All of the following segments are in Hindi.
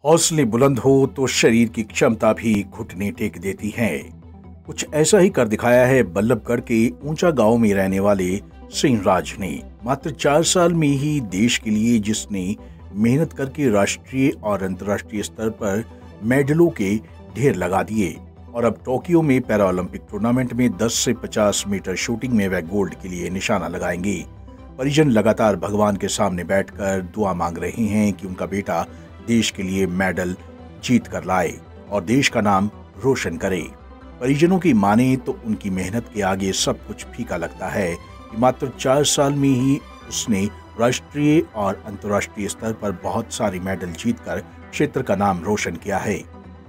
हौसले बुलंद हो तो शरीर की क्षमता भी घुटने टेक देती है। कुछ ऐसा ही कर दिखाया है बल्लभगढ़ के ऊंचा गांव में रहने वाले सिंहराज ने। मात्र 4 साल में ही देश के लिए जिसने मेहनत करके राष्ट्रीय और अंतर्राष्ट्रीय स्तर पर मेडलों के ढेर लगा दिए और अब टोक्यो में पैरालंपिक टूर्नामेंट में 10 से 50 मीटर शूटिंग में वह गोल्ड के लिए निशाना लगाएंगे। परिजन लगातार भगवान के सामने बैठकर दुआ मांग रहे हैं कि उनका बेटा देश के लिए मेडल जीत कर लाए और देश का नाम रोशन करे। परिजनों की माने तो उनकी मेहनत के आगे सब कुछ फीका लगता है कि मात्र 4 साल में ही उसने राष्ट्रीय और अंतर्राष्ट्रीय स्तर पर बहुत सारे मेडल जीतकर क्षेत्र का नाम रोशन किया है।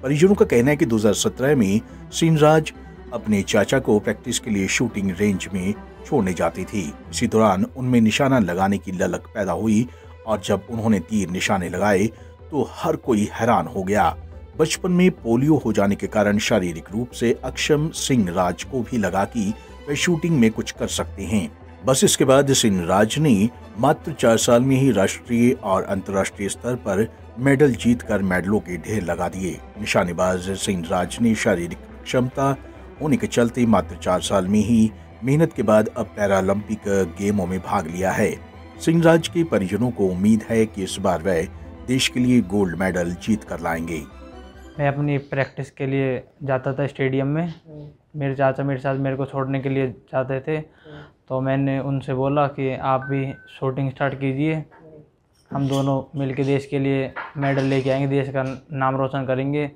परिजनों का कहना है कि 2017 में सिंहराज अपने चाचा को प्रैक्टिस के लिए शूटिंग रेंज में छोड़ने जाती थी। इसी दौरान उनमें निशाना लगाने की ललक पैदा हुई और जब उन्होंने तीर निशाने लगाए तो हर कोई हैरान हो गया। बचपन में पोलियो हो जाने के कारण शारीरिक रूप से अक्षम सिंहराज को भी लगा कि वे शूटिंग में कुछ कर सकते हैं। बस इसके बाद सिंहराज ने मात्र 4 साल में ही राष्ट्रीय और अंतर्राष्ट्रीय स्तर पर मेडल जीतकर मेडलों के ढेर लगा दिए। निशानेबाज सिंहराज ने शारीरिक क्षमता होने के चलते मात्र 4 साल में ही मेहनत के बाद अब पैरालंपिक गेमों में भाग लिया है। सिंहराज के परिजनों को उम्मीद है कि इस बार वह देश के लिए गोल्ड मेडल जीत कर लाएंगे। मैं अपनी प्रैक्टिस के लिए जाता था स्टेडियम में। मेरे चाचा मेरे साथ मेरे को छोड़ने के लिए जाते थे, तो मैंने उनसे बोला कि आप भी शूटिंग स्टार्ट कीजिए, हम दोनों मिलकर देश के लिए मेडल लेके आएंगे, देश का नाम रोशन करेंगे।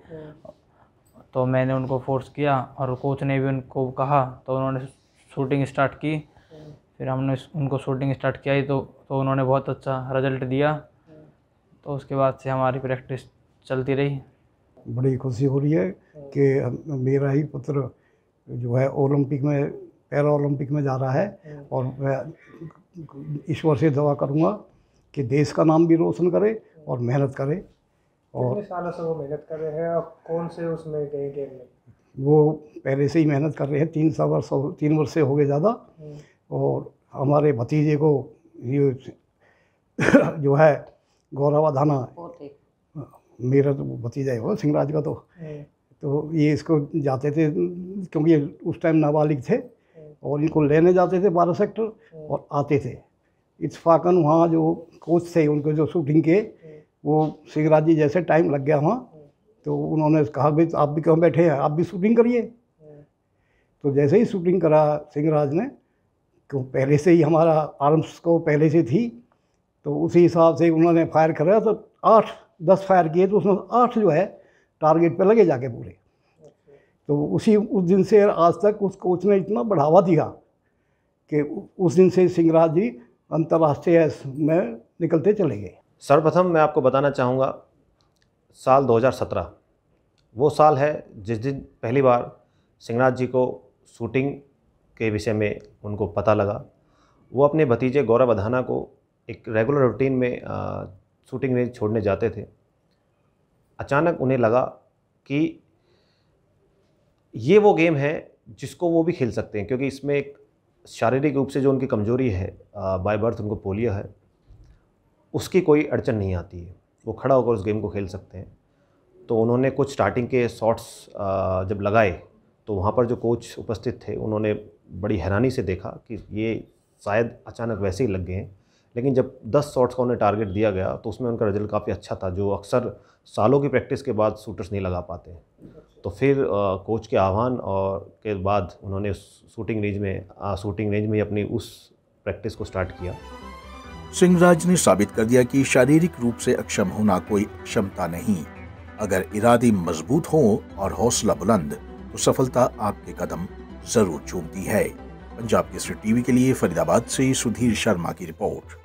तो मैंने उनको फोर्स किया और कोच ने भी उनको कहा, तो उन्होंने शूटिंग स्टार्ट की। फिर हमने उनको शूटिंग स्टार्ट किया तो उन्होंने बहुत अच्छा रिजल्ट दिया। तो उसके बाद से हमारी प्रैक्टिस चलती रही। बड़ी खुशी हो रही है कि मेरा ही पुत्र जो है ओलंपिक में पैरा ओलंपिक में जा रहा है और मैं ईश्वर से दुआ करूंगा कि देश का नाम भी रोशन करे और मेहनत करे। और कितने सालों से वो मेहनत कर रहे हैं और कौन से उसमें गए गेम में? वो पहले से ही मेहनत कर रहे हैं, 3 वर्ष से हो गए ज़्यादा। और हमारे भतीजे को ये जो है गौरव अधाना, मेरा तो भतीजा ही हो सिंहराज का, तो ये इसको जाते थे क्योंकि उस टाइम नाबालिग थे और इनको लेने जाते थे 12 सेक्टर और आते थे। इत्फाकन वहाँ जो कोच थे उनको जो शूटिंग के, वो सिंहराज जी जैसे टाइम लग गया वहाँ, तो उन्होंने कहा भाई आप भी कहाँ बैठे हैं, आप भी शूटिंग करिए। तो जैसे ही शूटिंग करा सिंहराज ने, तो पहले से ही हमारा आर्म्स को पहले से थी, तो उसी हिसाब से उन्होंने फायर करा तो 8-10 फायर किए, तो उसमें 8 जो है टारगेट पे लगे जाके पूरे। तो उस दिन से आज तक उस कोच ने इतना बढ़ावा दिया कि उस दिन से सिंहराज जी अंतर्राष्ट्रीय में निकलते चले गए। सर्वप्रथम मैं आपको बताना चाहूँगा, साल 2017 वो साल है जिस दिन पहली बार सिंहराज जी को शूटिंग के विषय में उनको पता लगा। वो अपने भतीजे गौरव अधाना को एक रेगुलर रूटीन में शूटिंग रेंज छोड़ने जाते थे। अचानक उन्हें लगा कि ये वो गेम है जिसको वो भी खेल सकते हैं, क्योंकि इसमें एक शारीरिक रूप से जो उनकी कमज़ोरी है, बाय बर्थ उनको पोलियो है, उसकी कोई अड़चन नहीं आती है, वो खड़ा होकर उस गेम को खेल सकते हैं। तो उन्होंने कुछ स्टार्टिंग के शॉट्स जब लगाए तो वहाँ पर जो कोच उपस्थित थे उन्होंने बड़ी हैरानी से देखा कि ये शायद अचानक वैसे ही लग गए हैं। लेकिन जब 10 शॉट्स का उन्हें टारगेट दिया गया तो उसमें उनका रिजल्ट काफ़ी अच्छा था, जो अक्सर सालों की प्रैक्टिस के बाद शूटर्स नहीं लगा पाते हैं। तो फिर कोच के आह्वान और के बाद उन्होंने शूटिंग रेंज में अपनी उस प्रैक्टिस को स्टार्ट किया। सिंहराज ने साबित कर दिया कि शारीरिक रूप से अक्षम होना कोई क्षमता नहीं। अगर इरादे मजबूत हो और हौसला बुलंद, तो सफलता आपके कदम जरूर चूमती है। पंजाब केसरी टीवी के लिए फरीदाबाद से सुधीर शर्मा की रिपोर्ट।